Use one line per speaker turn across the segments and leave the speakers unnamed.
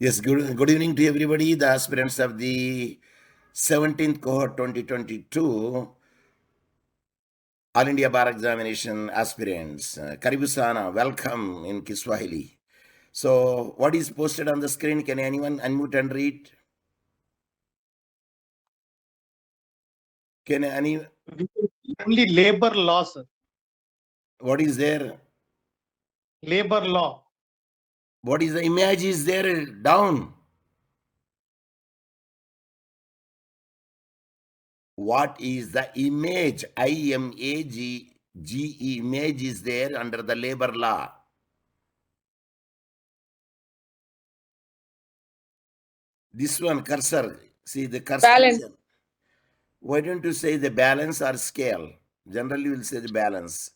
Yes, good evening to everybody, the aspirants of the 17th cohort 2022 All India Bar Examination aspirants. Karibu sana, welcome in Kiswahili. So, what is posted on the screen? Can anyone unmute and read? Can any?
Only labor law, sir.
What is there?
Labor law.
What is the image is there down? What is the image? IMAGE image is there under the labor law. This one cursor, see the cursor.
Balance.
Why don't you say the balance or scale? Generally, we'll say the balance.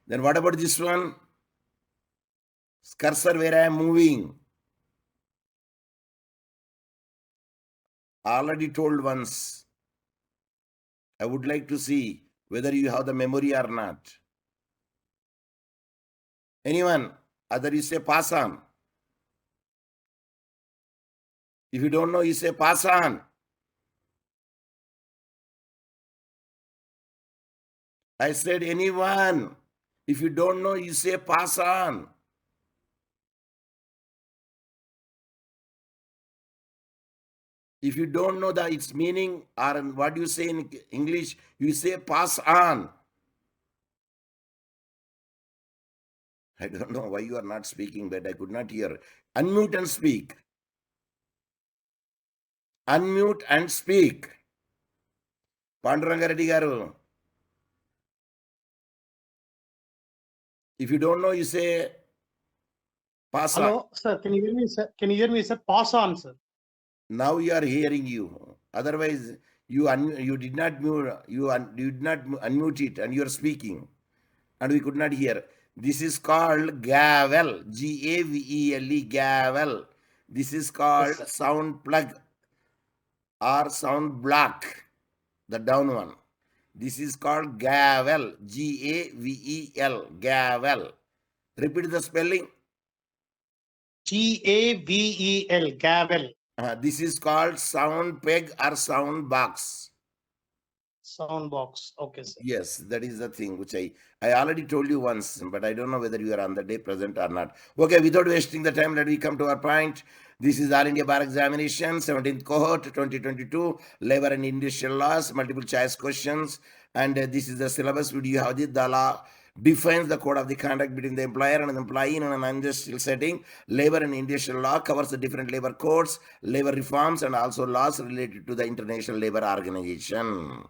Then what about this one? Cursor where I am moving. Already told once. I would like to see whether you have the memory or not. Anyone? Other you say pass on. If you don't know, you say pass on. I said anyone. If you don't know, you say pass on. If you don't know its meaning or what you say in English, you say pass on. I don't know why you are not speaking, but I could not hear. Unmute and speak. Unmute and speak. Panduranga Reddy garu. If you don't know, you say pass on.
Hello, sir. Can you hear me, sir? Can you hear me, sir? Pass on, sir.
Now you are hearing you. Otherwise, you did not mute. You did not unmute it, and you are speaking, and we could not hear. This is called gavel. G-A-V-E-L-E. Gavel. This is called sound plug or sound block. The down one. This is called gavel. G-A-V-E-L. Gavel. Repeat the spelling.
G-A-V-E-L. Gavel.
This is called sound peg or sound box.
Sound box. Okay, sir.
Yes, that is the thing which I already told you once, but I don't know whether you are on the day present or not. Okay, without wasting the time, let me come to our point. This is All India Bar Examination, 17th cohort, 2022, Labor and Industrial Laws, multiple choice questions. And this is the syllabus. Would you have the law defines the code of the conduct between the employer and the employee in an industrial setting. Labor and industrial law covers the different labor codes, labor reforms, and also laws related to the International Labor Organization.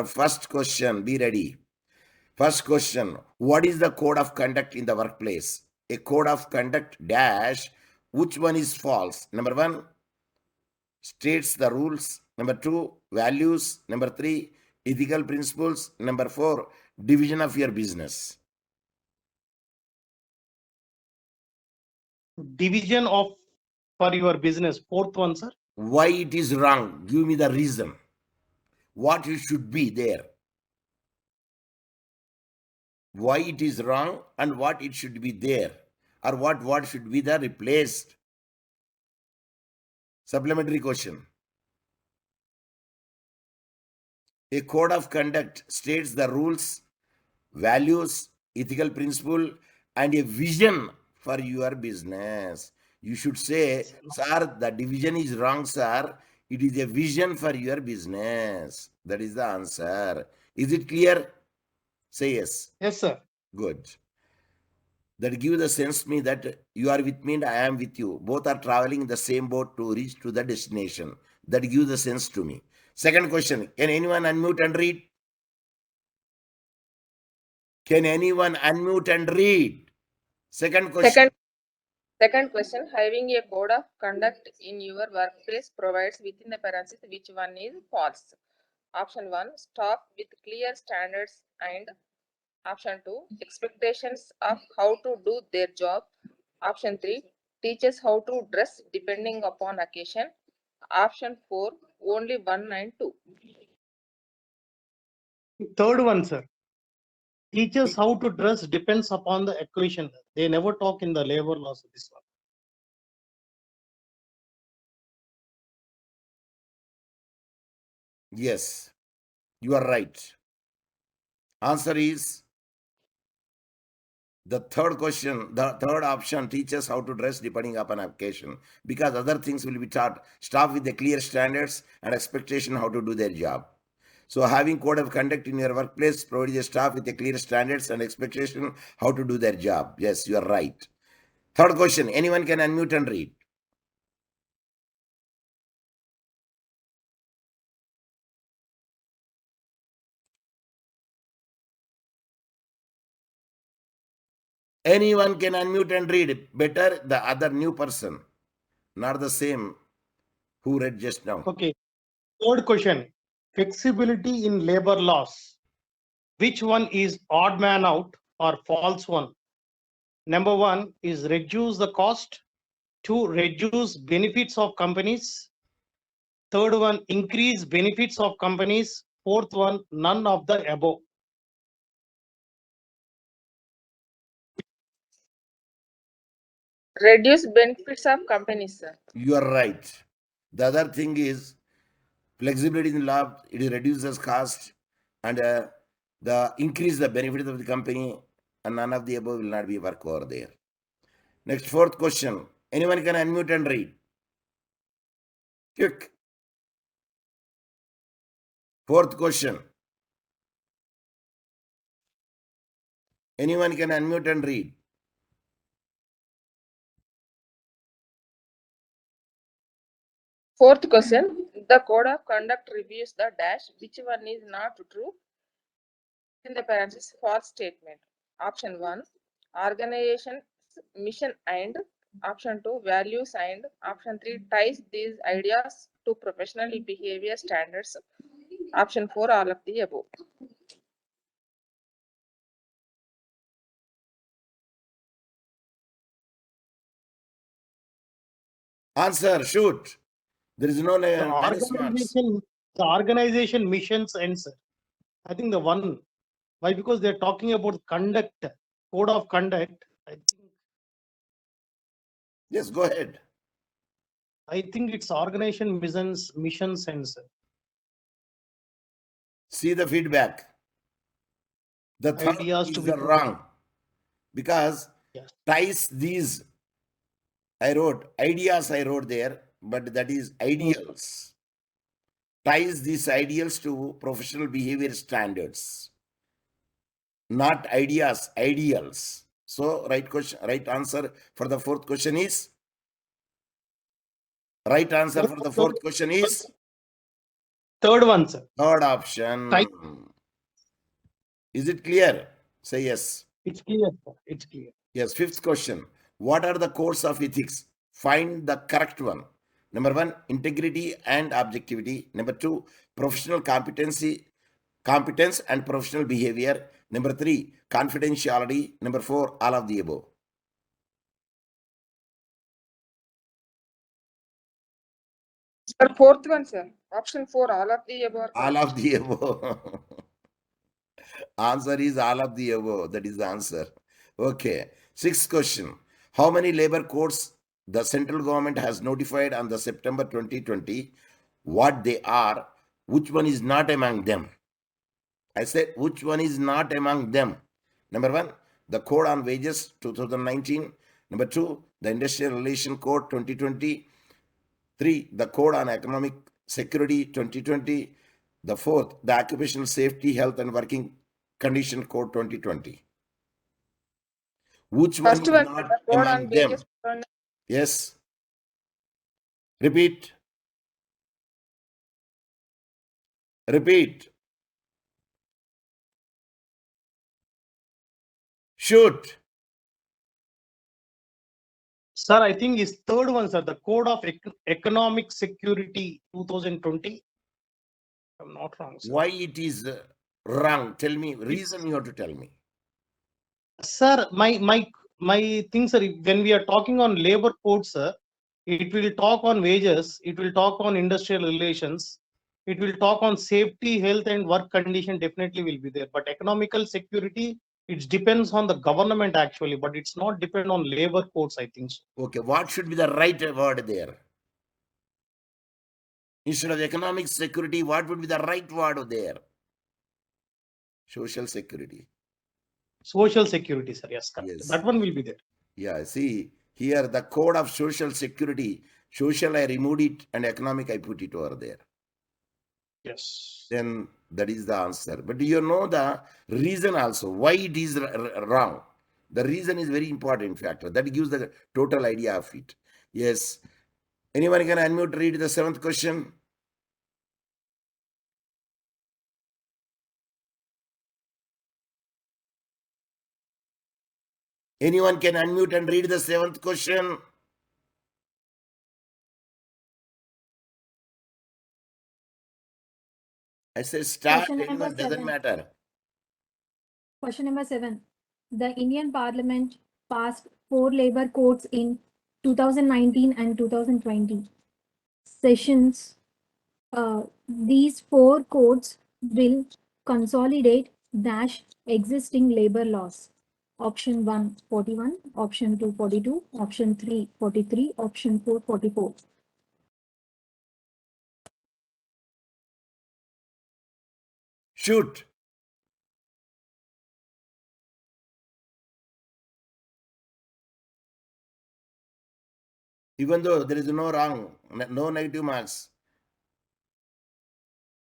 First question, be ready. First question, what is the code of conduct in the workplace? A code of conduct dash, which one is false? Number 1, states the rules. Number 2, values. Number 3, ethical principles. Number 4, division of your business.
Division of for your business. Fourth one, sir.
Why it is wrong? Give me the reason. What it should be there. Why it is wrong and what it should be there. Or what should be the replaced. Supplementary question. A code of conduct states the rules, values, ethical principle, and a vision for your business. You should say, sir, the division is wrong, sir. It is a vision for your business. That is the answer. Is it clear? Say yes.
Yes, sir.
Good. That gives the sense me that you are with me and I am with you. Both are traveling in the same boat to reach to the destination. That gives the sense to me. Second question. Can anyone unmute and read? Can anyone unmute and read? Second question.
Second question, having a code of conduct in your workplace provides within the parenthesis which one is false. Option 1, staff with clear standards and option 2, expectations of how to do their job. Option 3, teaches how to dress depending upon occasion. Option 4, only 1 and 2.
Third one, sir. Teaches how to dress depends upon the occasion. They never talk in the labor laws of this one.
Yes, you are right. Answer is the third question. The third option teaches how to dress depending upon occasion, because other things will be taught. Staff with the clear standards and expectation how to do their job. So having code of conduct in your workplace provides the staff with the clear standards and expectation how to do their job. Yes, you are right. Third question. Anyone can unmute and read. Anyone can unmute and read. Better the other new person, not the same who read just now.
Okay. Third question. Flexibility in labor laws. Which one is odd man out or false one? Number one is reduce the cost. Two, reduce benefits of companies. Third one, increase benefits of companies. Fourth one, none of the above.
Reduce benefits of companies, sir.
You are right. The other thing is flexibility in law. It reduces cost and the increase the benefits of the company, and none of the above will not be work over there. Next, fourth question. Anyone can unmute and read. Quick. Fourth question. Anyone can unmute and read.
Fourth question. The code of conduct reviews the dash. Which one is not true? In the parenthesis, false statement. Option 1, organization mission and. Option 2, values and. Option 3, ties these ideas to professional behavior standards. Option 4, all of the above.
Answer, shoot. There is no minus marks.
The organization missions ends. I think the one. Why? Because they're talking about conduct, code of conduct.
Yes, go ahead.
I think it's organization mission sense.
See the feedback. The third
Ideas
is
to be
the wrong, because
Yes.
ties these, I wrote ideas, I wrote there, but that is ideals. Ties these ideals to professional behavior standards, not ideas, ideals. So right question, right answer for the fourth question is. Right answer for the fourth question is
Third one, sir.
third option.
Type.
Is it clear? Say yes.
It's clear, sir. It's clear.
Yes. Fifth question. What are the codes of ethics? Find the correct one. Number 1, integrity and objectivity. Number 2, professional competence and professional behavior. Number 3, confidentiality. Number 4, all of the above.
Sir, fourth one, sir. Option 4, all of the above.
All of the above. Answer is all of the above. That is the answer. Okay. Sixth question. How many labor codes the central government has notified on the September 2020? What they are? Which one is not among them? I said, which one is not among them? Number 1, the Code on Wages 2019. Number 2, the Industrial Relation Code 2020. 3, the Code on Economic Security 2020. The 4th, the Occupational Safety, Health and Working Condition Code 2020. Which one
First
is
one,
not
the code
among
on
them?
wages.
Yes. Repeat. Repeat. Shoot.
Sir, I think is third one, sir. The Code of Economic Security 2020. If I'm not wrong, sir.
Why it is wrong? Tell me. Reason you have to tell me.
Sir, my things are, when we are talking on labor code, sir, it will talk on wages, it will talk on industrial relations, it will talk on safety, health and work condition, definitely will be there. But economical security, it depends on the government actually, but it's not depend on labor codes, I think so.
Okay, what should be the right word there? Instead of economic security, what would be the right word there? Social security.
Social security, sir. Yes, correct.
Yes.
That one will be there.
Yeah, see, here the code of social security, social I removed it and economic I put it over there.
Yes.
Then that is the answer. But do you know the reason also, why it is wrong? The reason is very important factor. That gives the total idea of it. Yes. Anyone can unmute, read the 7th question? Anyone can unmute and read the 7th question? I say start,
Question number
anyone, doesn't
7.
matter.
Question number 7. The Indian Parliament passed 4 labor codes in 2019 and 2020 sessions. These 4 codes will consolidate dash existing labor laws. Option 1, 41, option 2, 42, option 3, 43, option 4, 44.
Shoot. Even though there is no wrong, no negative marks,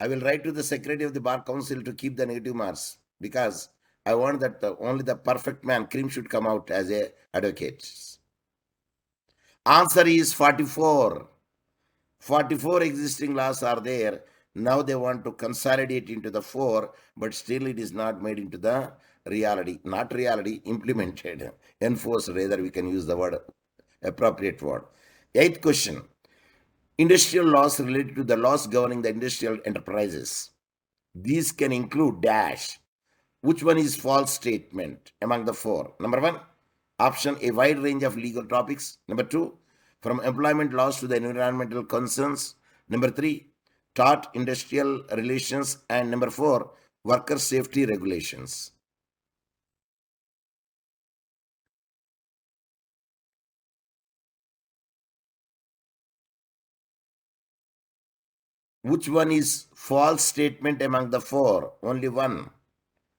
I will write to the secretary of the bar council to keep the negative marks because I want that only the perfect man, cream, should come out as a advocate. Answer is 44. 44 existing laws are there. Now they want to consolidate into the 4, but still it is not made into the reality. Not reality, implemented. Enforced, rather we can use the word, appropriate word. 8th question. Industrial laws related to the laws governing the industrial enterprises. These can include dash. Which one is false statement among the 4? Number 1, option a wide range of legal topics. Number 2, from employment laws to the environmental concerns. Number 3, tort industrial relations. And number 4, worker safety regulations. Which one is false statement among the 4? Only one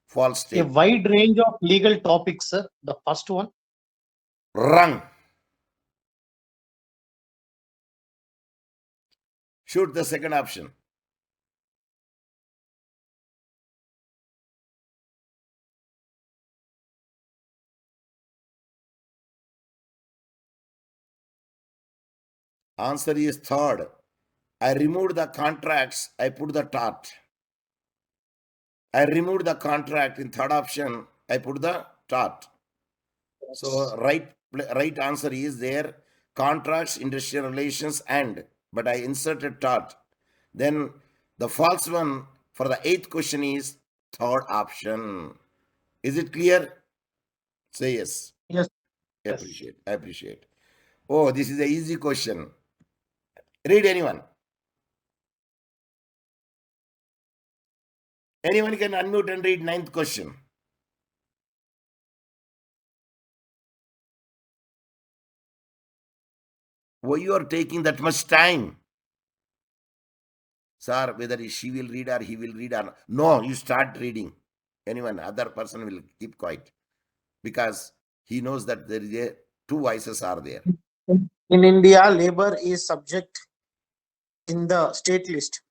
false
A
statement.
wide range of legal topics, sir. The first one.
Wrong. Shoot the second option. Answer is third. I removed the contracts, I put the tort. I removed the contract in third option, I put the tort. So right answer is there, contracts, industrial relations, and, but I inserted tort. Then the false one for the 8th question is third option. Is it clear? Say yes.
Yes.
Appreciate. Oh, this is an easy question. Read anyone. Anyone can unmute and read 9th question. Why you are taking that much time? Sir, whether she will read or he will read or not. No, you start reading. Anyone, other person will keep quiet because he knows that there is a 2 voices are there.
In India, labor is subject in the state list.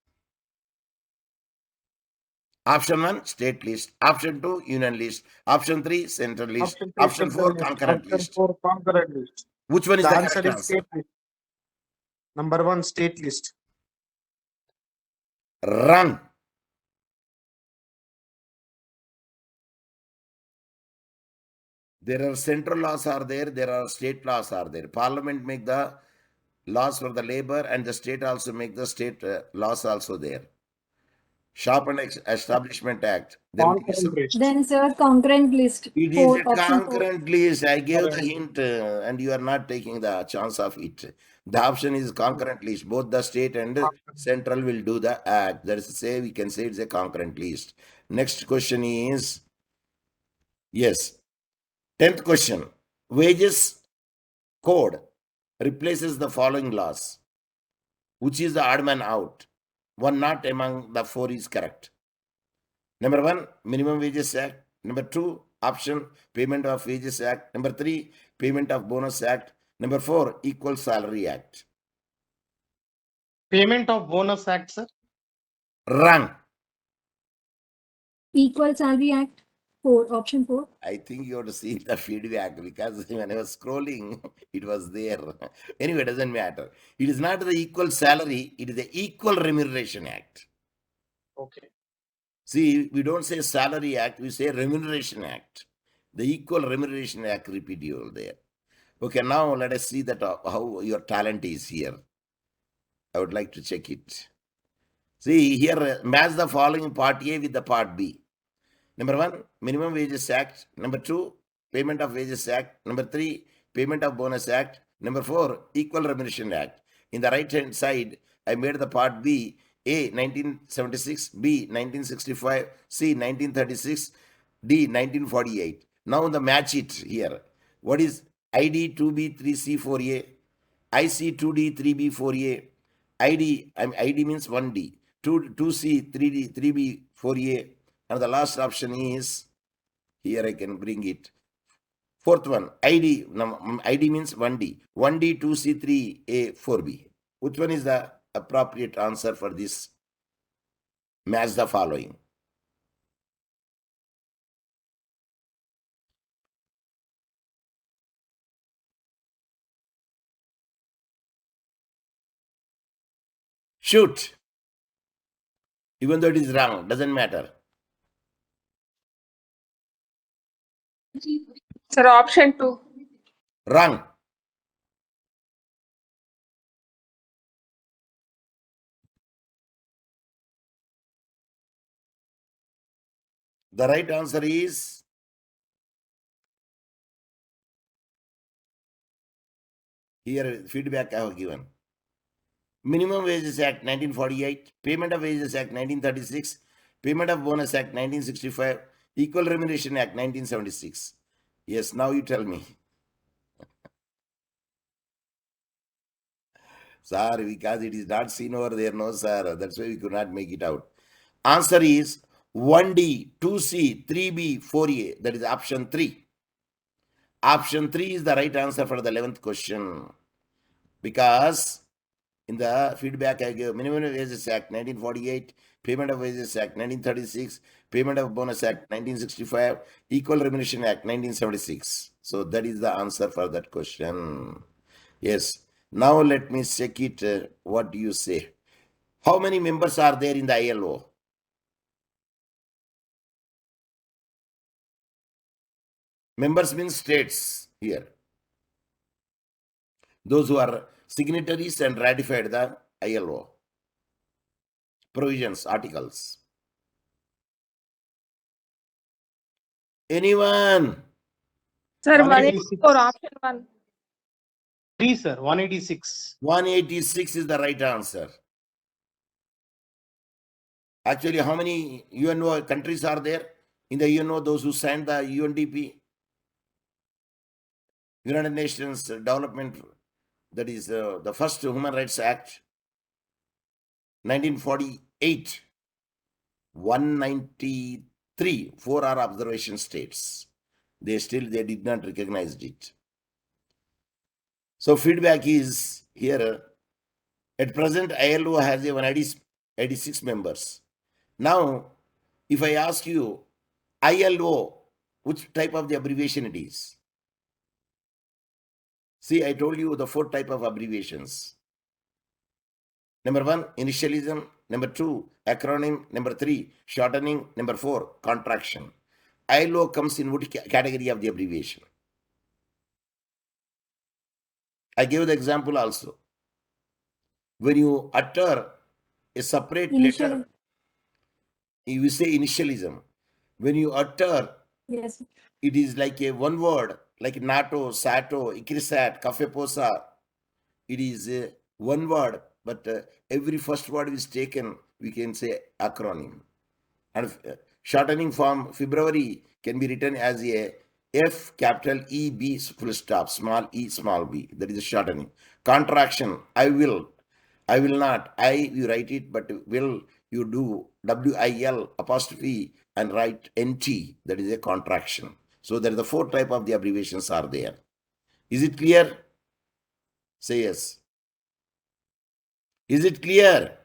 Option 1, state list. Option 2, union list. Option 3, central list.
Option 3,
Option 4,
central list.
concurrent
Option
list.
4, concurrent list.
Which one is
The
the
answer
correct
is
answer?
state list. Number 1, state list.
Wrong. There are central laws are there are state laws are there. Parliament make the laws for the labor and the state also make the state laws also there. Shop and Establishment Act. There will be some.
Concurrent list.
Then, sir, concurrent list.
It is
Four,
a
option 4.
concurrent list. I gave the
Correct.
hint and you are not taking the chance of it. The option is concurrent list. Both the state and central will do the act. That is to say, we can say it's a concurrent list. Next question is, yes, 10th question. Wages code replaces the following laws. Which is the odd man out? One not among the four is correct. Number 1, Minimum Wages Act. Number 2, option Payment of Wages Act. Number 3, Payment of Bonus Act. Number 4, Equal Salary Act.
Payment of Bonus Act, sir.
Wrong.
Equal Salary Act, 4, option 4.
I think you have to see the feedback because when I was scrolling, it was there. Anyway, it doesn't matter. It is not the Equal Salary, it is the Equal Remuneration Act.
Okay.
See, we don't say Salary Act, we say Remuneration Act. The Equal Remuneration Act repeat you there. Okay, now let us see that how your talent is here. I would like to check it. See, here match the following part A with the part B. Number 1, Minimum Wages Act. Number 2, Payment of Wages Act. Number 3, Payment of Bonus Act. Number 4, Equal Remuneration Act. In the right hand side, I made the part B, A 1976, B 1965, C 1936, D 1948. Now the match it here. What is ID 2B 3C 4A, IC 2D 3B 4A, ID means 1D, 2C 3D 3B 4A, and the last option is, here I can bring it, fourth one, ID means 1D, 1D 2C 3A 4B. Which one is the appropriate answer for this? Match the following. Shoot. Even though it is wrong, doesn't matter.
Sir, option 2.
Wrong. The right answer is here, feedback I have given. Minimum Wages Act 1948, Payment of Wages Act 1936, Payment of Bonus Act 1965, Equal Remuneration Act 1976. Yes, now you tell me. Sir, because it is not seen over there, no sir, that's why we could not make it out. Answer is 1D, 2C, 3B, 4A, that is option 3. Option 3 is the right answer for the 11th question. Because in the feedback I gave, Minimum Wages Act 1948, Payment of Wages Act 1936, Payment of Bonus Act 1965, Equal Remuneration Act 1976. So that is the answer for that question. Yes. Now let me check it. What do you say? How many members are there in the ILO? Members means states here. Those who are signatories and ratified the ILO provisions, articles. Anyone?
Sir,
186.
184, option 1.
3, sir. 186.
186 is the right answer. Actually, how many UNO countries are there? In the UNO, those who signed the UNDP, United Nations Development, that is the first Human Rights Act, 1948, 193, 4 are observation states. They did not recognize it. So feedback is here. At present, ILO has a 186 members. Now, if I ask you, ILO, which type of the abbreviation it is? See, I told you the 4 type of abbreviations. Number 1, initialism. Number 2, acronym. Number 3, shortening. Number 4, contraction. ILO comes in which category of the abbreviation? I gave the example also. When you utter a separate letter, you say initialism. When you utter,
Yes.
it is like a one word, like NATO, SATO, ICRISAT, CAFEPOSA. It is one word, but every first word is taken, we can say acronym. And shortening form, February, can be written as a F capital E B full stop, small e small b. That is a shortening. Contraction, I will. I will not. You write it, but will you do WIL apostrophe and write NT? That is a contraction. So there are the 4 type of the abbreviations are there. Is it clear? Say yes. Is it clear?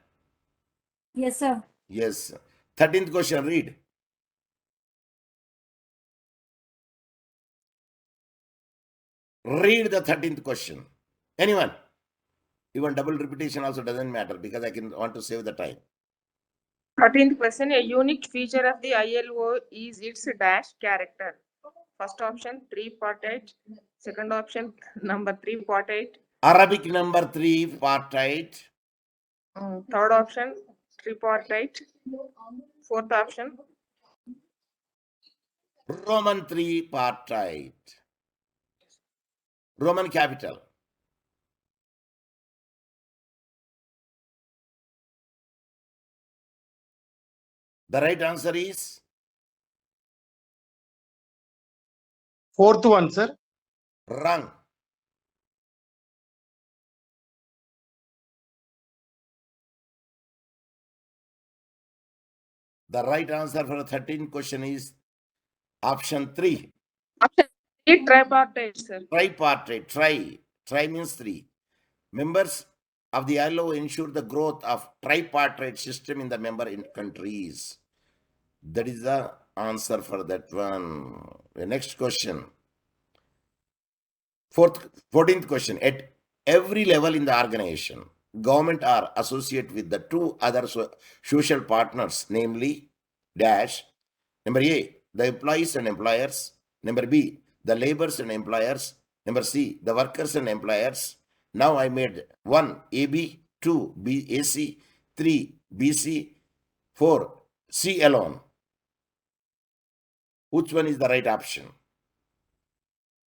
Yes, sir.
Yes. 13th question, read. Read the 13th question. Anyone? Even double repetition also doesn't matter because I want to save the time.
13th question. A unique feature of the ILO is its dash character. First option tripartite. Second option number tripartite.
Arabic number 3 partite.
Third option tripartite. Fourth option
Roman 3 partite. Roman capital. The right answer is
Fourth one, sir.
wrong. The right answer for the 13th question is option 3.
option 3 tripartite, sir.
Tripartite. Tri means 3. Members of the ILO ensure the growth of tripartite system in the member countries. That is the answer for that one. The next question. 14th question. At every level in the organization, government are associated with the 2 other social partners, namely dash. Number A, the employees and employers. Number B, the laborers and employers. Number C, the workers and employers. Now I made 1 AB, 2 BAC, 3 BC, 4 C alone. Which one is the right option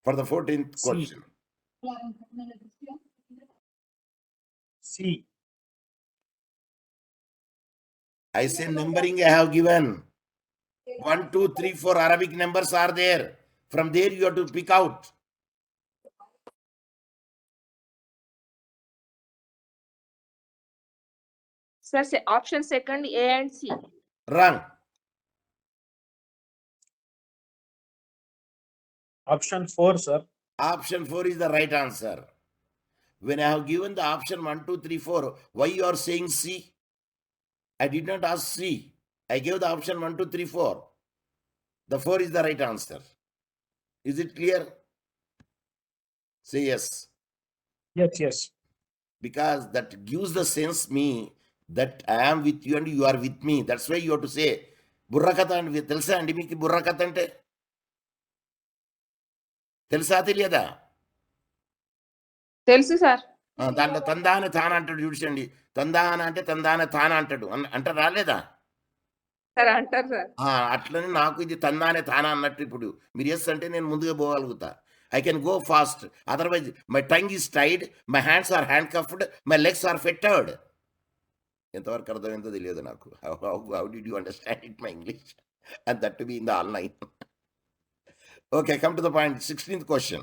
for the 14th
C.
question?
C.
I say numbering I have given. 1, 2, 3, 4 Arabic numbers are there. From there you have to pick out.
Sir, say option second A and C.
Wrong.
Option 4, sir.
Option 4 is the right answer. When I have given the option 1, 2, 3, 4, why you are saying C? I did not ask C. I gave the option 1, 2, 3, 4. The 4 is the right answer. Is it clear? Say yes.
Yes, yes.
Because that gives the sense me that I am with you and you are with me. That's why you have to say, Burrakata and Telsa and Miki Burrakatante. Telsa తెలియదా?
తెలుసు sir.
దాంట్లో తందాన తాన అంటాడు చూడండి. తందాన అంటే తందాన తాన అంటాడు అంటే రాలేదా?
సార్ అంటారు సార్.
అట్లనే నాకు ఇది తందానే తానా అన్నట్టు ఇప్పుడు మీరు ఎస్ అంటే నేను ముందుగా పోగలుగుతా. I can go fast. Otherwise, my tongue is tied, my hands are handcuffed, my legs are fettered. ఎంతవరకు అర్థమైందో తెలియదు నాకు. How did you understand it, my English? And that to be in the online. Okay, come to the point. 16th question.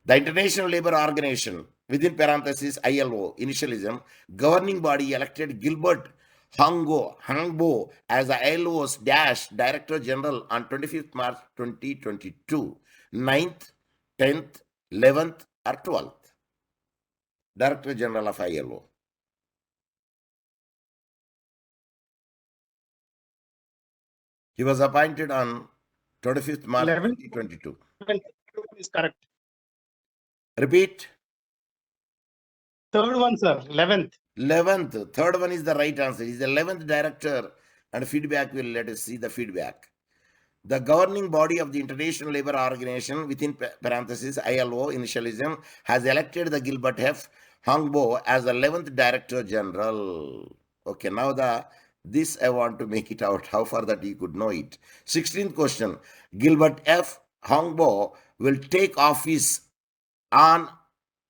The International Labour Organization, within parentheses ILO, initialism, governing body elected Gilbert Hangbo as the ILO's Director General on 25th March 2022. 9th, 10th, 11th or 12th. Director General of ILO. He was appointed on 25th March 2022.
11th is correct.
Repeat.
Third one, sir. 11th.
11th. Third one is the right answer. He is the 11th director, and feedback will let us see the feedback. The governing body of the International Labour Organization, within parentheses ILO, initialism, has elected the Gilbert F. Hangbo as the 11th Director General. Okay, now this I want to make it out, how far that you could know it. 16th question. Gilbert F. Hangbo will take office on,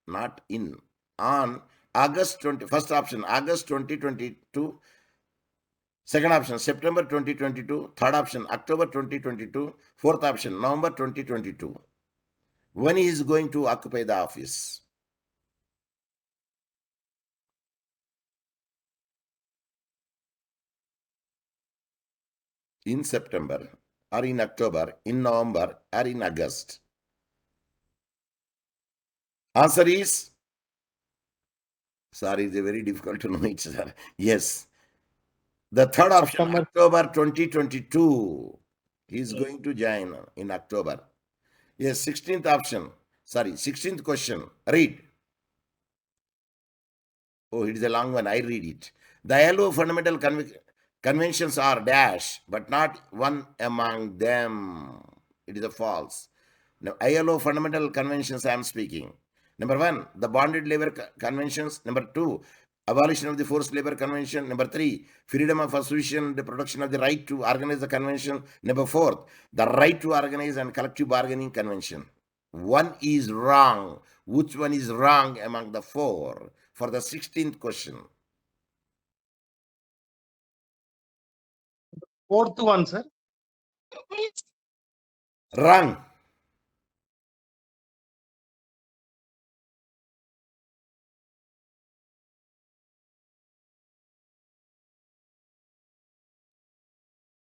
not in, on August 20, first option, August 2022. Second option, September 2022. Third option, October 2022. Fourth option, November 2022. When he is going to occupy the office? in September or in October, in November or in August? Answer is, sorry, it's very difficult to know it, sir. Yes. The third option,
September.
October 2022. He is going to join in October. Yes, 16th option. Sorry, 16th question. Read. Oh, it is a long one. I read it. The ILO fundamental conventions are dash, but not one among them. It is a false. Now, ILO fundamental conventions I am speaking. Number 1, the bonded labor conventions. Number 2, abolition of the forced labor convention. Number 3, freedom of association, the protection of the right to organize the convention. Number 4, the right to organize and collective bargaining convention. One is wrong. Which one is wrong among the 4 for the 16th question?
Fourth one, sir.
Wrong.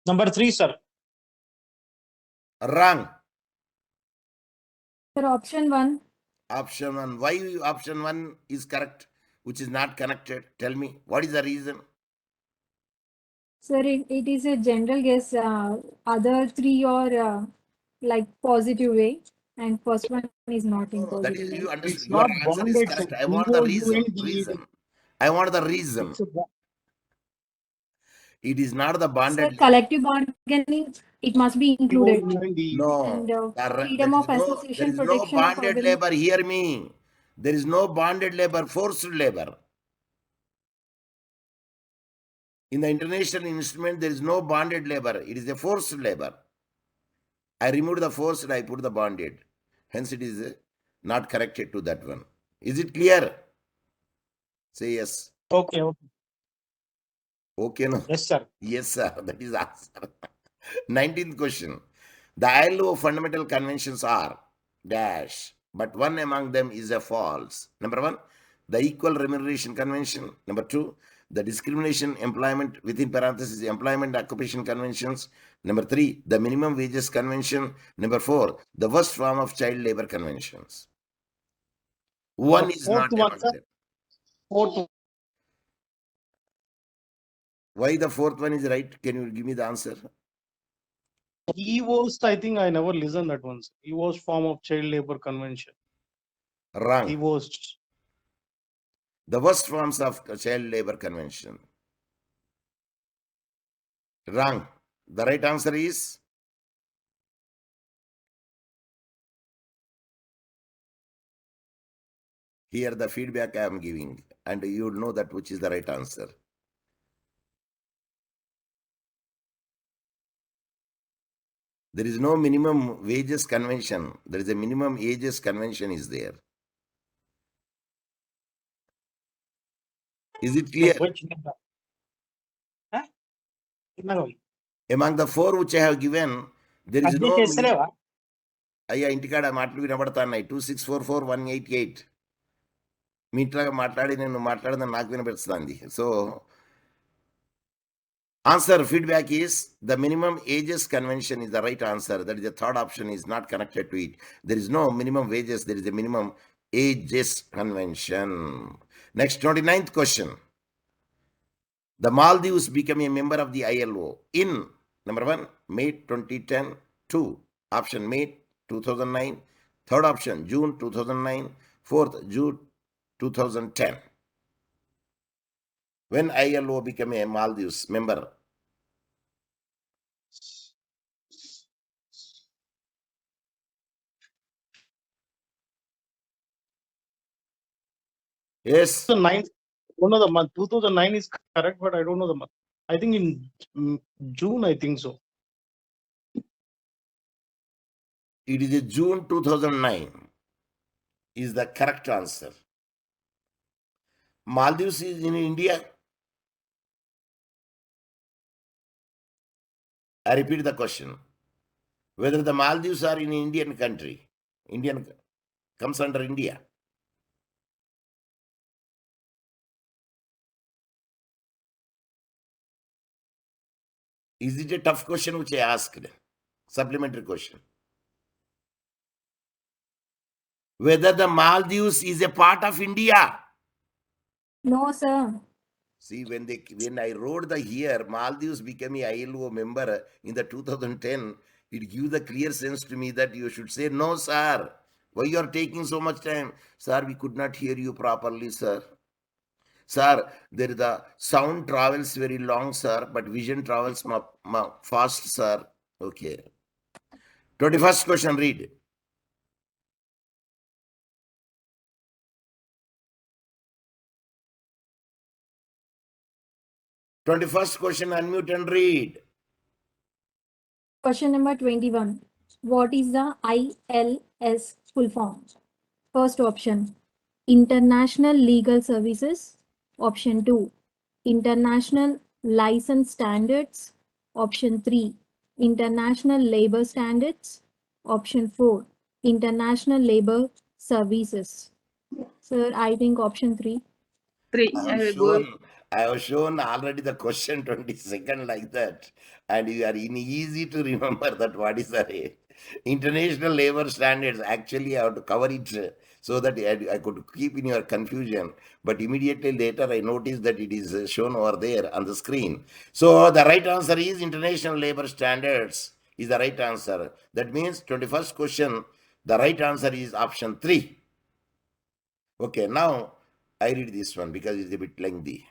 Number 3, sir.
Wrong.
Sir, option 1.
Option 1. Why option 1 is correct, which is not connected? Tell me, what is the reason?
Sir, it is a general guess. Other 3 are like positive way, and first one is not in
No, that is,
positive way.
you understood.
It's
Your
not
answer is
bonded, sir.
correct. I want the reason.
BOUNDED.
I want the reason.
It's a
It is not the
Sir,
bonded.
collective bargaining, it must be included.
No,
And
there
freedom of
is
association,
no
protection of
bonded
organization.
labor. Hear me. There is no bonded labor, forced labor. In the international instrument, there is no bonded labor. It is a forced labor. I removed the forced, I put the bonded. Hence, it is not corrected to that one. Is it clear? Say yes.
Okay.
Okay, no?
Yes, sir.
Yes, sir. That is answer. 19th question. The ILO fundamental conventions are dash, but one among them is a false. Number 1, the Equal Remuneration Convention. Number 2, the Discrimination Employment within parentheses Employment Occupation Conventions. Number 3, the Minimum Wages Convention. Number 4, the Worst Form of Child Labor Conventions. One is not among them.
Fourth.
Why the fourth one is right? Can you give me the answer?
EOS, I think I never listened that one. EOS form of child labor convention.
Wrong.
EOS.
The worst forms of child labor convention. Wrong. The right answer is here the feedback I am giving, and you will know that which is the right answer. There is no minimum wages convention. There is a minimum ages convention is there. Is it clear?
Which number? Huh?
Among the 4 which I have given, there is no అయ్యా ఇంటికాడ మాటలు వినబడతాయి 2644188 మీ ఇంట్లో మాట్లాడి నేను మాట్లాడదని నాకు వినబడుతుంది. So answer feedback is the minimum ages convention is the right answer. That is the third option is not connected to it. There is no minimum wages. There is a minimum ages convention. Next, 29th question. The Maldives became a member of the ILO in number 1, May 2010. 2, option May 2009. Third option, June 2009. Fourth, June 2010. When ILO became a Maldives member? Yes.
2009. I don't know the month. 2009 is correct, but I don't know the month. I think in June, I think so.
It is June 2009 is the correct answer. Maldives is in India. I repeat the question. Whether the Maldives are in Indian country. Indian comes under India. Is it a tough question which I asked? Supplementary question. Whether the Maldives is a part of India.
No, sir.
See, when I wrote the here, Maldives became a ILO member in the 2010, it gives the clear sense to me that you should say, no, sir. Why you are taking so much time? Sir, we could not hear you properly, sir. Sir, there is the sound travels very long, sir, but vision travels fast, sir. Okay. 21st question, read. Twenty-first question, unmute and read.
Question number 21. What is the ILS full form? First option, International Legal Services. Option 2, International License Standards. Option 3, International Labor Standards. Option 4, International Labor Services. Sir, I think option 3.
3.
I have shown already the question 20 seconds like that, and you are easy to remember that what is the international labor standards. Actually, I have to cover it so that I could keep in your confusion. But immediately later, I noticed that it is shown over there on the screen. So the right answer is international labor standards is the right answer. That means 21st question, the right answer is option 3. Okay, now I read this one because it's a bit lengthy.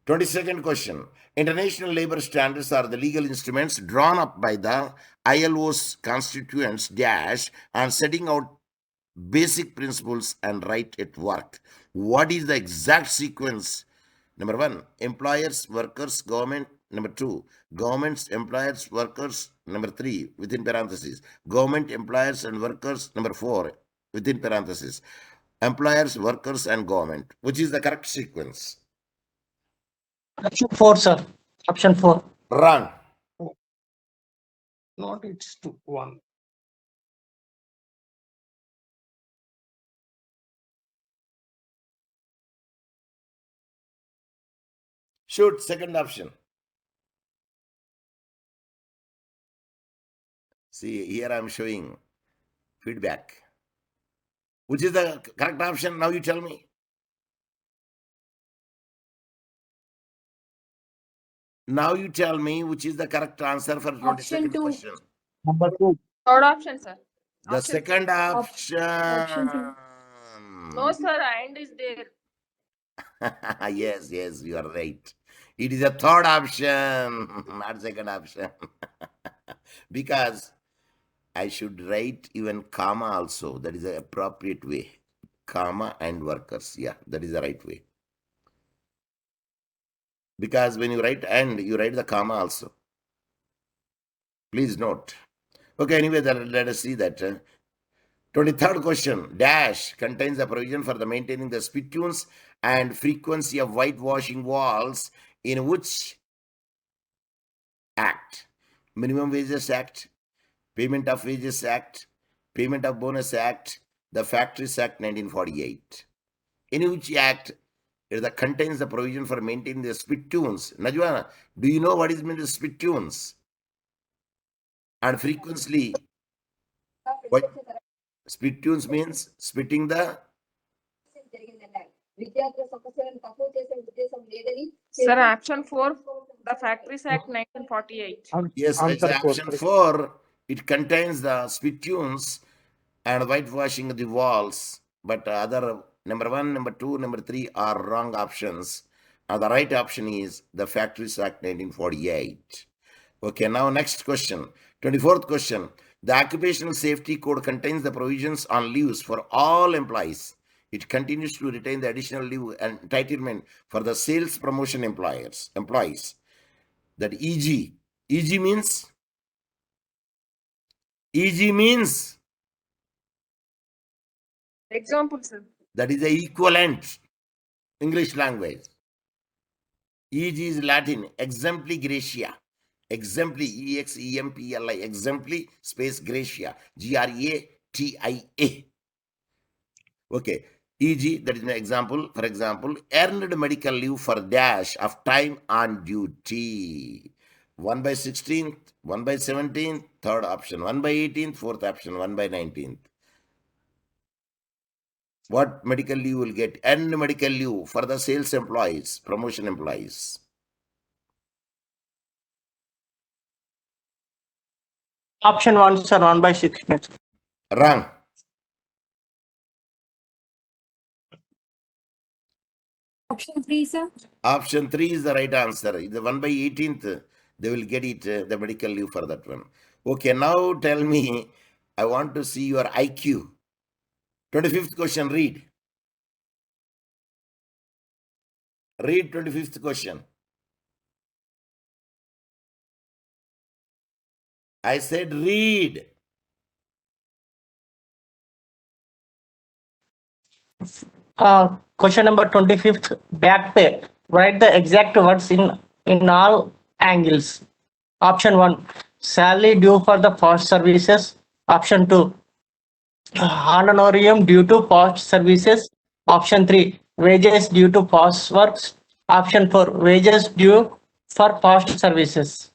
22nd question. International labor standards are the legal instruments drawn up by the ILO's constituents dash and setting out basic principles and right at work. What is the exact sequence? Number 1, employers, workers, government. Number 2, governments, employers, workers. Number 3, within parentheses, government, employers and workers. Number 4, within parentheses, employers, workers and government. Which is the correct sequence?
Option 4, sir. Option 4.
Wrong.
Not it's 2, 1.
Shoot, second option. See, here I am showing feedback. Which is the correct option? Now you tell me. Now you tell me which is the correct answer for 22nd
Option 2.
question.
Number 2.
Third option, sir.
The
Option
second option.
Option two.
No, sir. And is there.
Yes, you are right. It is a third option, not second option. Because I should write even comma also. That is the appropriate way. Comma and workers. Yeah, that is the right way. Because when you write and, you write the comma also. Please note. Okay, anyway, let us see that. 23rd question. Dash contains the provision for the maintaining the spittoons and frequency of whitewashing walls in which act? Minimum Wages Act, Payment of Wages Act, Payment of Bonus Act, the Factories Act 1948. In which act it contains the provision for maintaining the spittoons? Najwa, do you know what is meant by spittoons? And frequently, what spittoons means? Spitting the.
Sir, option 4, the Factories Act 1948.
Yes, it's option 4. It contains the spittoons and whitewashing the walls, but other number 1, number 2, number 3 are wrong options. And the right option is the Factories Act 1948. Okay, now next question. 24th question. The Occupational Safety Code contains the provisions on leaves for all employees. It continues to retain the additional leave and entitlement for the sales promotion employees. That EG. EG means? EG means?
Example, sir.
That is the equivalent English language. EG is Latin, exempli gratia. Exempli, E-X-E-M-P-L-I, exempli space gratia, G-R-A-T-I-A. Okay, E.g., that is an example. For example, earned medical leave for dash of time on duty. 1 by 16th, 1 by 17th, third option, 1 by 18th, fourth option, 1 by 19th. What medical leave will get? And medical leave for the sales employees, promotion employees.
Option 1, sir, 1 by 16.
Wrong.
Option 3, sir.
Option 3 is the right answer. The 1 by 18th, they will get it, the medical leave for that one. Okay, now tell me, I want to see your IQ. 25th question, read. Read 25th question. I said read.
Question number 25th, back pay. Write the exact words in all angles. Option 1, salary due for the past services. Option 2, honorarium due to past services. Option 3, wages due to past works. Option 4, wages due for past services.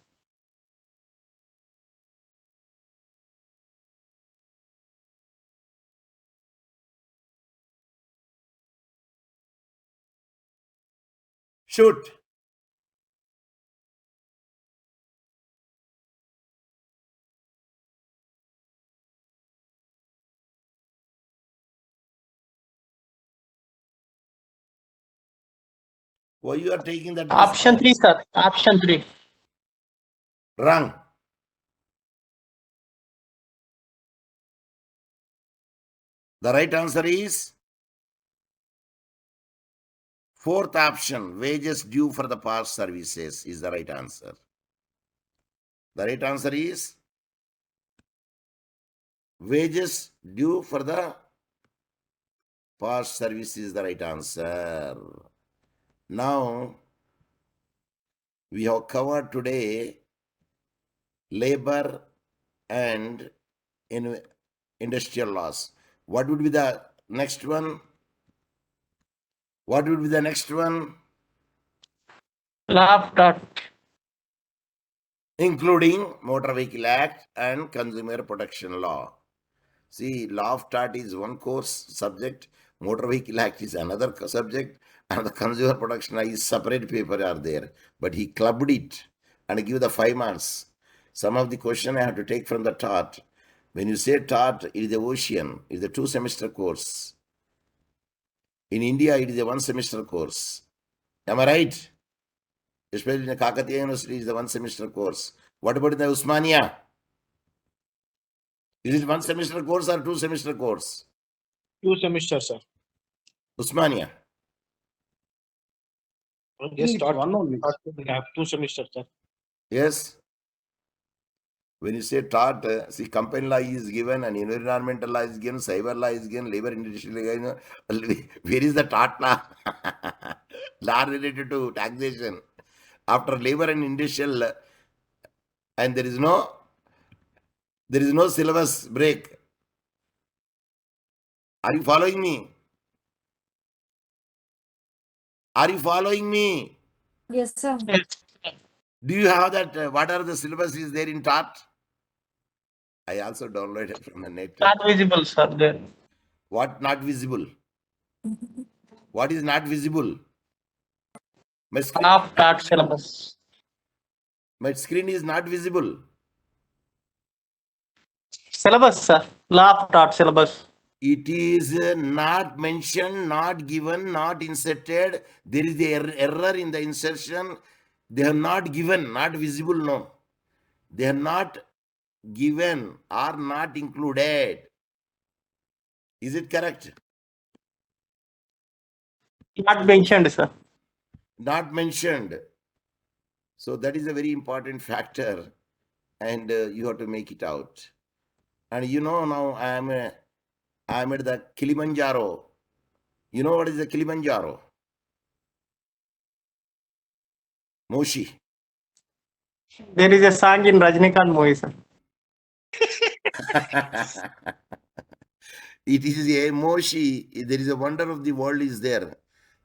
Shoot. Why you are taking that?
Option 3, sir. Option 3.
Wrong. The right answer is fourth option, wages due for the past services is the right answer. The right answer is wages due for the past service is the right answer. Now, we have covered today labor and industrial laws. What would be the next one? What would be the next one?
Law of tort.
Including Motor Vehicle Act and Consumer Protection Law. See, Law of Tort is one course subject, Motor Vehicle Act is another subject, and the Consumer Protection Law is separate paper are there. But he clubbed it and give the 5 marks. Some of the question I have to take from the tort. When you say tort, it is the ocean, it is a 2-semester course. In India, it is a 1-semester course. Am I right? Especially in Kakatiya University, it is a 1-semester course. What about in the Usmania? Is it 1-semester course or 2-semester course?
2 semesters, sir.
Usmania.
Just start.
One only.
We have 2 semesters, sir.
Yes. When you say tort, see, company law is given and environmental law is given, cyber law is given, labor industrial law. Where is the tort law? Law related to taxation. After labor and industrial, and there is no syllabus break. Are you following me? Are you following me?
Yes, sir.
Do you have that? What are the syllabus is there in tort? I also downloaded from the net.
Not visible, sir. There.
What not visible? What is not visible? My screen,
Law of tort syllabus.
my screen is not visible.
Syllabus, sir. Law of tort syllabus.
It is not mentioned, not given, not inserted. There is the error in the insertion. They have not given, not visible, no. They have not given or not included. Is it correct?
Not mentioned, sir.
Not mentioned. So that is a very important factor, and you have to make it out. And you know, now I am at the Kilimanjaro. You know what is the Kilimanjaro? Moshi.
There is a song in Rajnikant movie, sir.
It is a Moshi. There is a wonder of the world is there.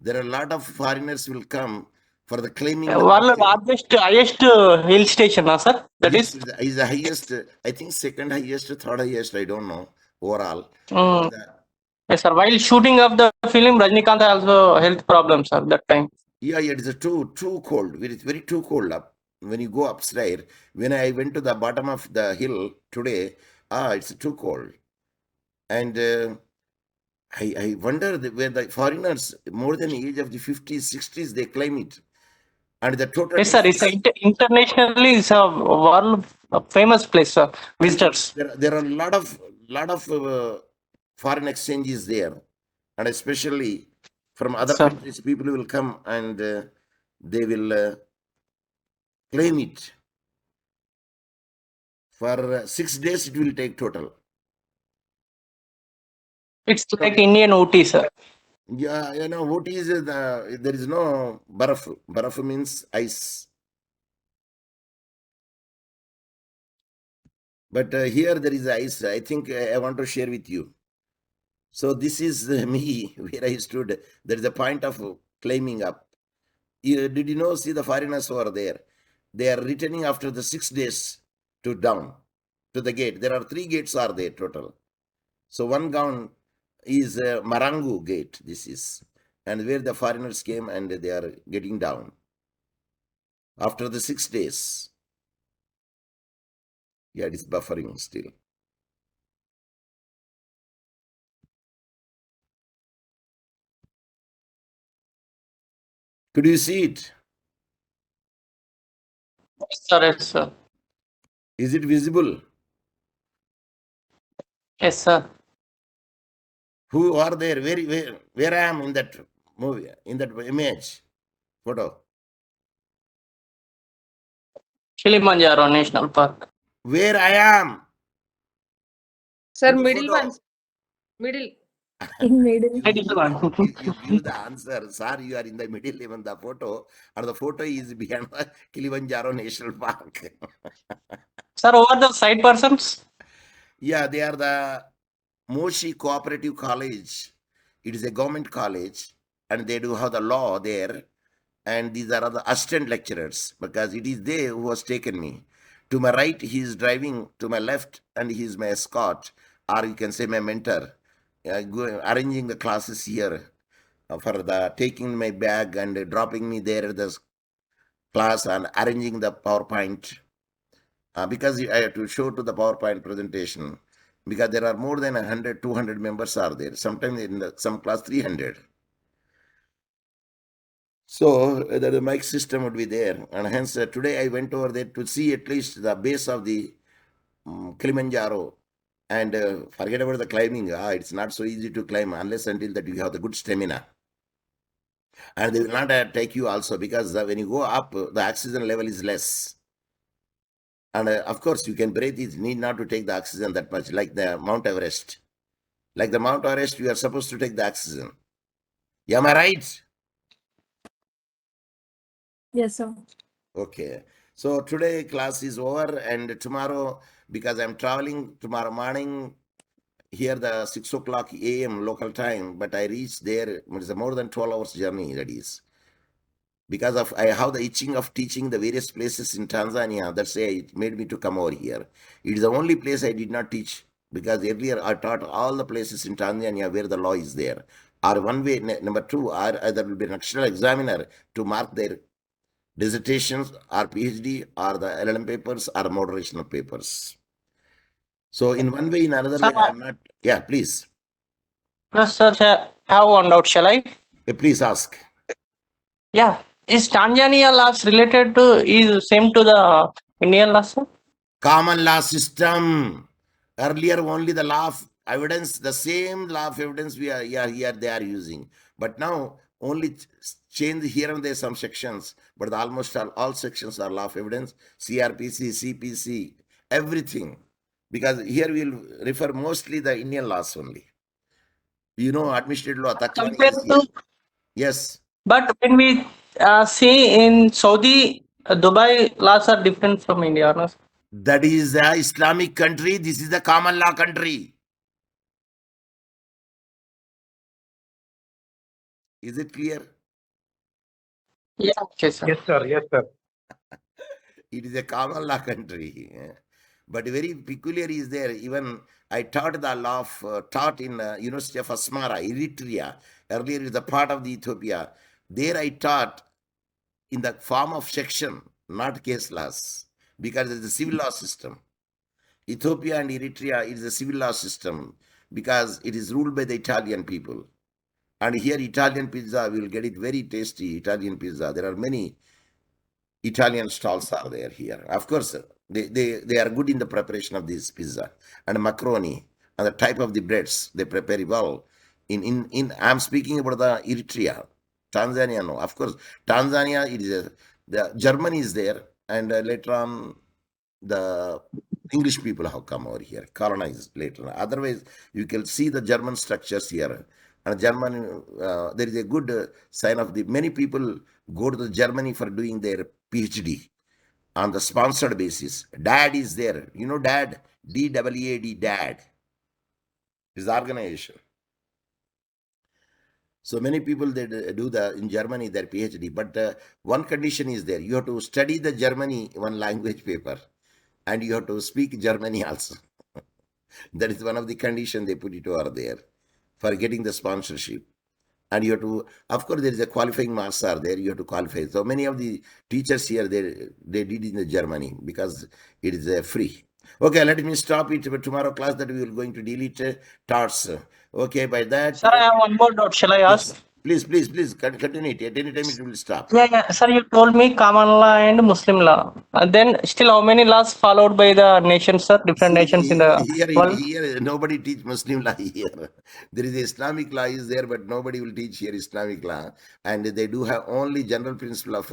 There are a lot of foreigners will come for the claiming.
One largest, highest hill station, sir. That
Yes,
is.
is the highest. I think second highest, third highest. I don't know overall.
Mm.
The-
Yes, sir. While shooting of the film, Rajnikant also health problems at that time.
yeah, it is too cold. It's very too cold up when you go upstairs. When I went to the bottom of the hill today, it's too cold, and I wonder where the foreigners more than the age of the 50s, 60s they claim it, and the total.
Yes, sir. It's internationally it's a world famous place, sir. Visitors.
There are a lot of foreign exchanges there, and especially from other
Sir.
countries, people will come and they will claim it. For 6 days, it will take total.
It's like Indian OT, sir.
Yeah, what is there is no baraf. Baraf means ice. But here there is ice. I think I want to share with you. So this is me where I stood. There is a point of climbing up. Did you know? See the foreigners who are there. They are returning after the 6 days to down to the gate. There are 3 gates are there total. So one gown is Marangu gate. This is, and where the foreigners came and they are getting down after the 6 days. Yeah, it is buffering still. Could you see it?
Yes, sir. Yes, sir.
Is it visible?
Yes, sir.
Who are there? Where I am in that movie, in that image, photo?
Kilimanjaro National Park.
Where I am?
Sir,
In the
middle
photo.
ones. Middle.
In middle.
You give the answer. Sir, you are in the middle even the photo, or the photo is behind the Kilimanjaro National Park.
Sir, over the side persons?
Yeah, they are the Moshi Cooperative College. It is a government college, and they do have the law there. And these are the assistant lecturers, because it is they who has taken me. To my right, he is driving. To my left, and he is my escort, or you can say my mentor, arranging the classes here for the taking my bag and dropping me there at the class and arranging the PowerPoint. Because I have to show to the PowerPoint presentation, because there are more than 100, 200 members are there. Sometimes in some class 300. So the mic system would be there, and hence today I went over there to see at least the base of the Kilimanjaro, and forget about the climbing. It's not so easy to climb unless until that you have the good stamina, and they will not take you also, because when you go up, the oxygen level is less, and of course you can breathe. It need not to take the oxygen that much, like the Mount Everest. Like the Mount Everest, you are supposed to take the oxygen. Am I right?
Yes, sir.
Okay. So today class is over, and tomorrow, because I'm traveling tomorrow morning, here the 6 o'clock a.m. local time, but I reached there, it's a more than 12 hours journey, that is. Because of I have the itching of teaching the various places in Tanzania. That's why it made me to come over here. It is the only place I did not teach, because earlier I taught all the places in Tanzania where the law is there. Or one way, number two, or there will be an external examiner to mark their dissertations or PhD or the LLM papers or moderation of papers. So in one way, in another way, I'm not. Yeah, please.
Yes, sir. Have one doubt, shall I?
Please ask.
Yeah. Is Tanzania laws related to, is same to the Indian laws, sir?
Common law system. Earlier, only the law of evidence, the same law of evidence here they are using. But now only change here and there some sections, but almost all sections are law of evidence, CRPC, CPC, everything. Because here we'll refer mostly the Indian laws only. Administrative law.
Compared to,
yes.
but when we see in Saudi, Dubai laws are different from India, no?
That is the Islamic country. This is the common law country. Is it clear?
Yeah, okay, sir.
Yes, sir. Yes, sir.
It is a common law country. But very peculiar is there. Even I taught the law taught in University of Asmara, Eritrea. Earlier it was a part of the Ethiopia. There I taught in the form of section, not case laws, because it's a civil law system. Ethiopia and Eritrea is a civil law system because it is ruled by the Italian people. And here Italian pizza, we will get it very tasty, Italian pizza. There are many Italian stalls are there here. Of course, they are good in the preparation of this pizza and macaroni and the type of the breads they prepare well. I'm speaking about the Eritrea, Tanzania. No, of course, Tanzania it is the Germany is there, and later on the English people have come over here, colonized later on. Otherwise, you can see the German structures here. And German, there is a good sign of the many people go to the Germany for doing their PhD on the sponsored basis. DAD is there. You know DAD? DAAD, DAD. Is the organization. So many people they do in Germany their PhD, but one condition is there. You have to study the Germany one language paper, and you have to speak Germany also. That is one of the conditions they put it over there for getting the sponsorship. And you have to, of course, there is a qualifying marks are there. You have to qualify. So many of the teachers here, they did in the Germany because it is free. Okay, let me stop it. But tomorrow class that we will going to delete thoughts. Okay, by that.
Sir, I have one more doubt. Shall I ask?
Please, continue it. At any time it will stop.
Yeah. Sir, you told me common law and Muslim law. Then still how many laws followed by the nations, sir? Different nations in the world?
Here, nobody teach Muslim law here. There is Islamic law is there, but nobody will teach here Islamic law. And they do have only general principle of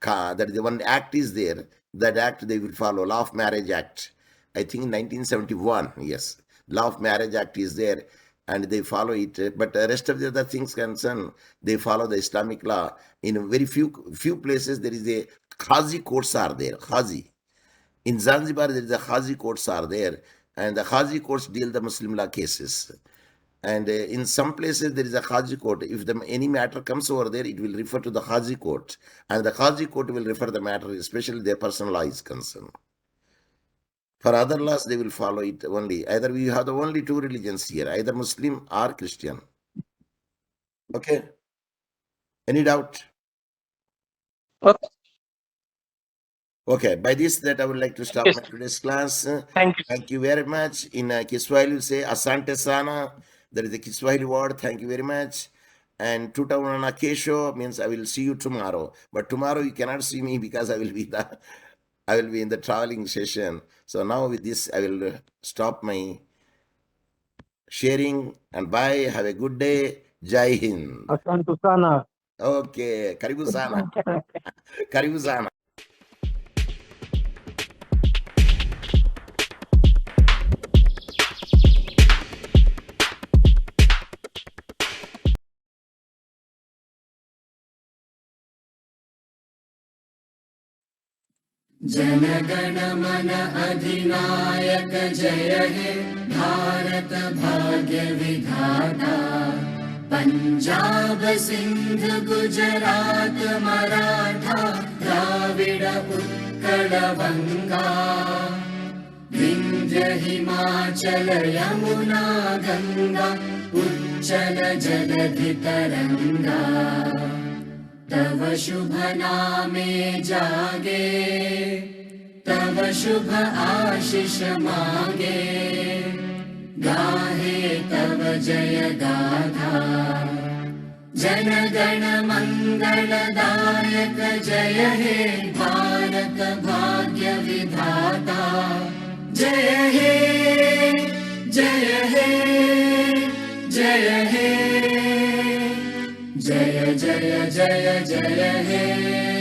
that is the one act is there. That act they will follow. Law of Marriage Act. I think in 1971, yes. Law of Marriage Act is there. And they follow it, but the rest of the other things concern, they follow the Islamic law. In very few places, there is a Qazi courts are there. Qazi. In Zanzibar, there is a Qazi courts are there, and the Qazi courts deal the Muslim law cases. And in some places, there is a Qazi court. If any matter comes over there, it will refer to the Qazi court, and the Qazi court will refer the matter, especially their personal law is concerned. For other laws, they will follow it only. Either we have the only two religions here, either Muslim or Christian. Okay? Any doubt?
Okay.
Okay, by this that I would like to stop
Yes.
my today's class.
Thank you.
Thank you very much. In Kiswahili, we say Asante sana. That is the Kiswahili word. Thank you very much. And tutaonana kesho means I will see you tomorrow. But tomorrow you cannot see me because I will be in the traveling session. So now with this, I will stop my sharing and bye. Have a good day. Jai Hind.
Asante sana.
Okay. Karibu sana. Karibu sana.
जनगण मन अधिनायक जय हे भारत भाग्य विधाता पंजाब सिंध गुजरात मराठा द्राविड उत्कल बंगा विंध्य हिमाचल यमुना गंगा उच्चल जलधि तरंगा तव शुभ नामे जागे तव शुभ आशीष मांगे गाहे तव जय गाथा जन गण मंगलदायक जय हे भारत भाग्य विधाता जय हे जय हे जय हे जय जय जय जय हे